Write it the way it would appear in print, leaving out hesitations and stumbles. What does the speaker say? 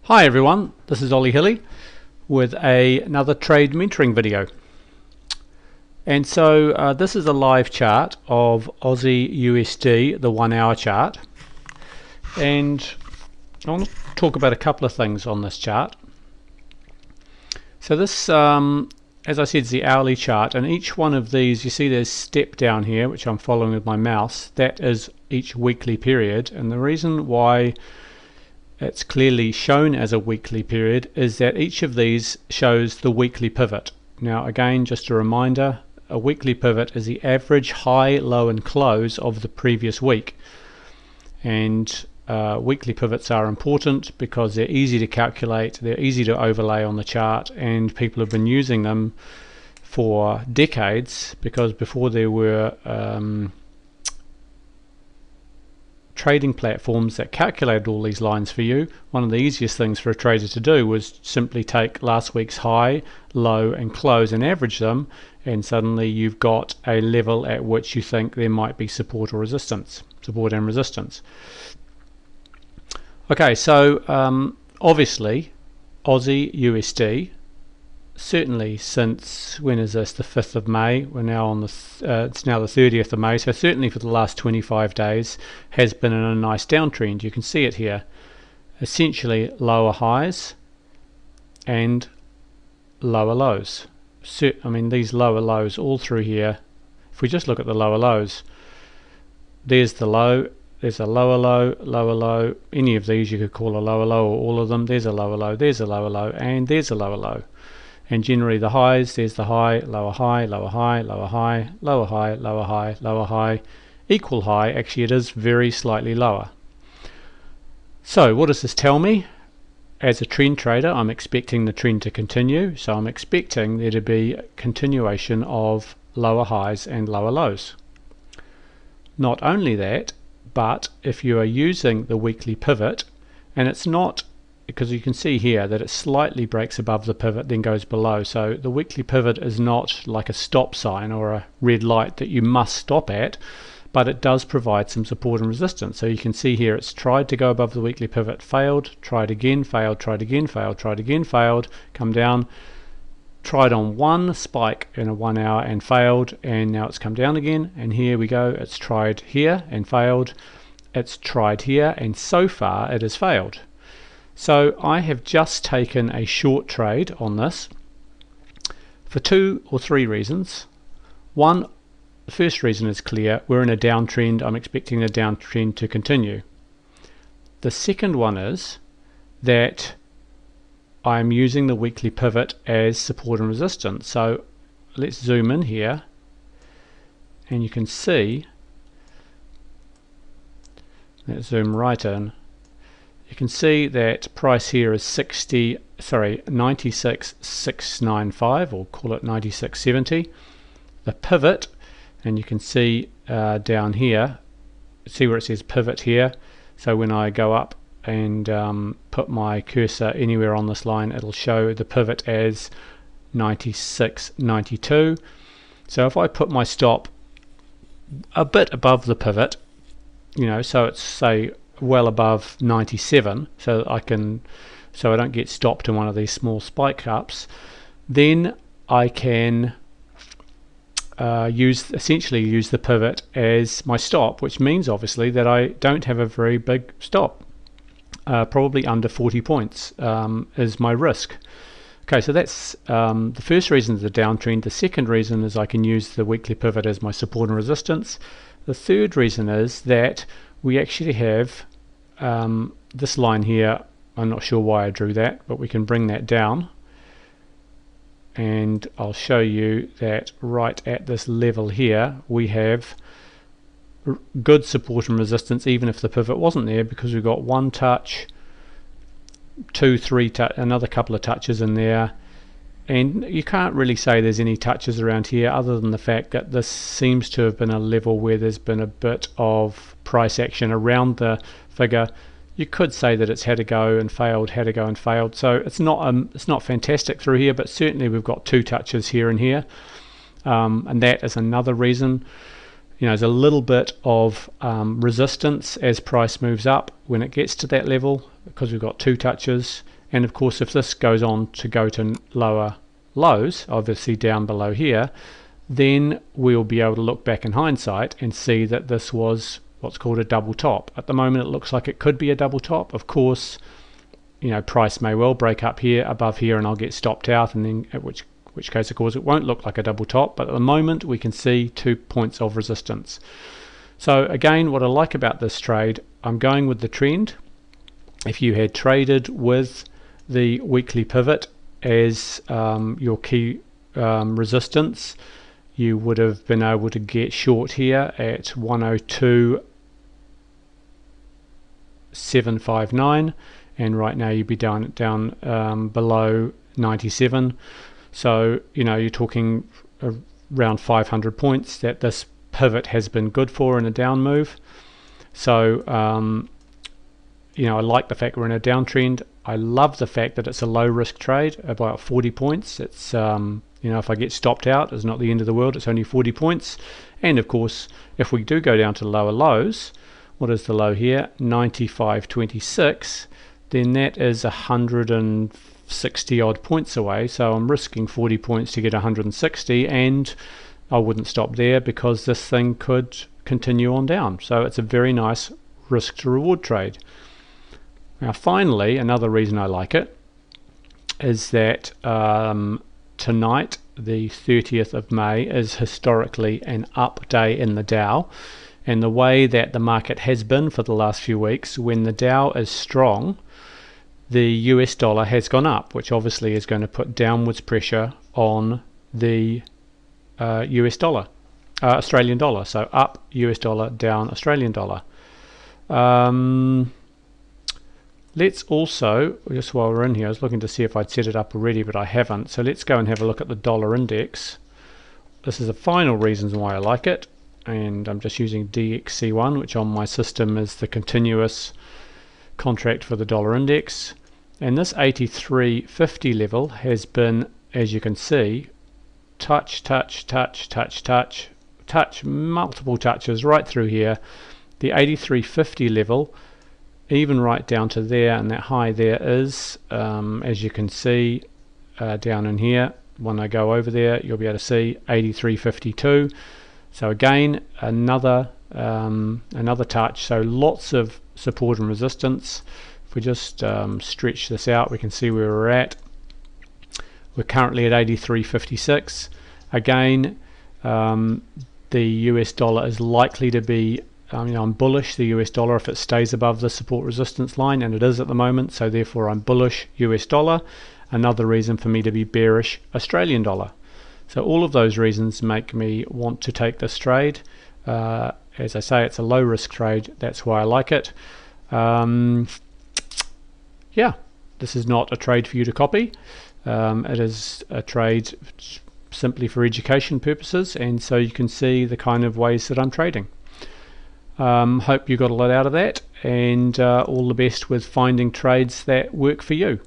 Hi everyone, this is Hille with another trade mentoring video. And so this is a live chart of Aussie USD, the 1 hour chart. And I want to talk about a couple of things on this chart. So this, as I said, is the hourly chart, and each one of these, you see there's step down here, which I'm following with my mouse. That is each weekly period, and the reason why it's clearly shown as a weekly period is that each of these shows the weekly pivot. Now again, just a reminder, a weekly pivot is the average high, low and close of the previous week, and weekly pivots are important because they're easy to calculate, they're easy to overlay on the chart, and people have been using them for decades, because before there were trading platforms that calculated all these lines for you, one of the easiest things for a trader to do was simply take last week's high, low and close and average them, and suddenly you've got a level at which you think there might be support or resistance, support and resistance. Okay, so obviously Aussie USD, certainly since, when is this, the 5th of May, we're now on the it's now the 30th of May, so certainly for the last 25 days has been in a nice downtrend. You can see it here, essentially lower highs and lower lows. I mean, these lower lows all through here, if we just look at the lower lows, there's the low, there's a lower low, lower low, any of these you could call a lower low, or all of them. There's a lower low, there's a lower low, and there's a lower low. And generally the highs, there's the high, lower high, lower high, lower high, lower high, lower high, lower high, equal high. Actually it is very slightly lower. So what does this tell me? As a trend trader, I'm expecting the trend to continue, so I'm expecting there to be a continuation of lower highs and lower lows. Not only that, but if you are using the weekly pivot, and it's not, because you can see here that it slightly breaks above the pivot then goes below, so the weekly pivot is not like a stop sign or a red light that you must stop at, but it does provide some support and resistance. So you can see here it's tried to go above the weekly pivot, failed, tried again, failed, tried again, failed, tried again, failed, come down, tried on one spike in a 1 hour and failed, and now it's come down again, and here we go, it's tried here and failed, it's tried here, and so far it has failed. So I have just taken a short trade on this for 2 or 3 reasons. One, the first reason is clear, we're in a downtrend, I'm expecting the downtrend to continue. The second one is that I'm using the weekly pivot as support and resistance. So let's zoom in here, and you can see, let's zoom right in. You can see that price here is 96,695, or call it 96.70. The pivot, and you can see down here, see where it says pivot here. So when I go up and put my cursor anywhere on this line, it'll show the pivot as 96.92. So if I put my stop a bit above the pivot, you know, so it's say well above 97, so I don't get stopped in one of these small spike ups, then I can essentially use the pivot as my stop, which means obviously that I don't have a very big stop. Probably under 40 points is my risk. Okay, so that's the first reason is the downtrend. The second reason is I can use the weekly pivot as my support and resistance. The third reason is that we actually have this line here. I'm not sure why I drew that, but we can bring that down, and I'll show you that right at this level here we have good support and resistance even if the pivot wasn't there, because we've got one touch, 2, 3 another couple of touches in there, and you can't really say there's any touches around here other than the fact that this seems to have been a level where there's been a bit of price action around the figure. You could say that it's had to go and failed, had to go and failed, so it's not fantastic through here, but certainly we've got 2 touches here and here, and that is another reason. You know, there's a little bit of resistance as price moves up when it gets to that level, because we've got 2 touches, and of course if this goes on to go to lower lows, obviously down below here, then we'll be able to look back in hindsight and see that this was what's called a double top. At the moment it looks like it could be a double top. Of course, you know, price may well break up here above here and I'll get stopped out, and then at which case of course it won't look like a double top, but at the moment we can see 2 points of resistance. So again, what I like about this trade, I'm going with the trend. If you had traded with the weekly pivot as your key resistance, you would have been able to get short here at 102.759, and right now you'd be down below 97. So you know, you're talking around 500 points that this pivot has been good for in a down move. So you know, I like the fact we're in a downtrend. I love the fact that it's a low risk trade, about 40 points. It's you know, if I get stopped out, it's not the end of the world, it's only 40 points. And of course, if we do go down to lower lows, what is the low here? 95.26, then that is 160 odd points away. So I'm risking 40 points to get 160, and I wouldn't stop there because this thing could continue on down. So it's a very nice risk to reward trade. Now finally, another reason I like it is that tonight, the 30th of May, is historically an up day in the Dow, and the way that the market has been for the last few weeks, when the Dow is strong, the US dollar has gone up, which obviously is going to put downwards pressure on the US dollar, Australian dollar. So up US dollar, down Australian dollar. Let's also, just while we're in here, I was looking to see if I'd set it up already, but I haven't. So let's go and have a look at the dollar index. This is the final reasons why I like it, and I'm just using DXC1, which on my system is the continuous contract for the dollar index. And this 83.50 level has been, as you can see, touch, multiple touches right through here. The 83.50 level, even right down to there, and that high there is, as you can see down in here, when I go over there you'll be able to see 83.52. so again another touch, so lots of support and resistance. If we just stretch this out, we can see where we're at. We're currently at 83.56. again, the US dollar is likely to be, I'm bullish the US dollar if it stays above the support resistance line, and it is at the moment, so therefore I'm bullish US dollar. Another reason for me to be bearish Australian dollar. So all of those reasons make me want to take this trade. As I say, it's a low risk trade, that's why I like it. Yeah, this is not a trade for you to copy. It is a trade simply for education purposes, and so you can see the kind of ways that I'm trading. Hope you got a lot out of that, and all the best with finding trades that work for you.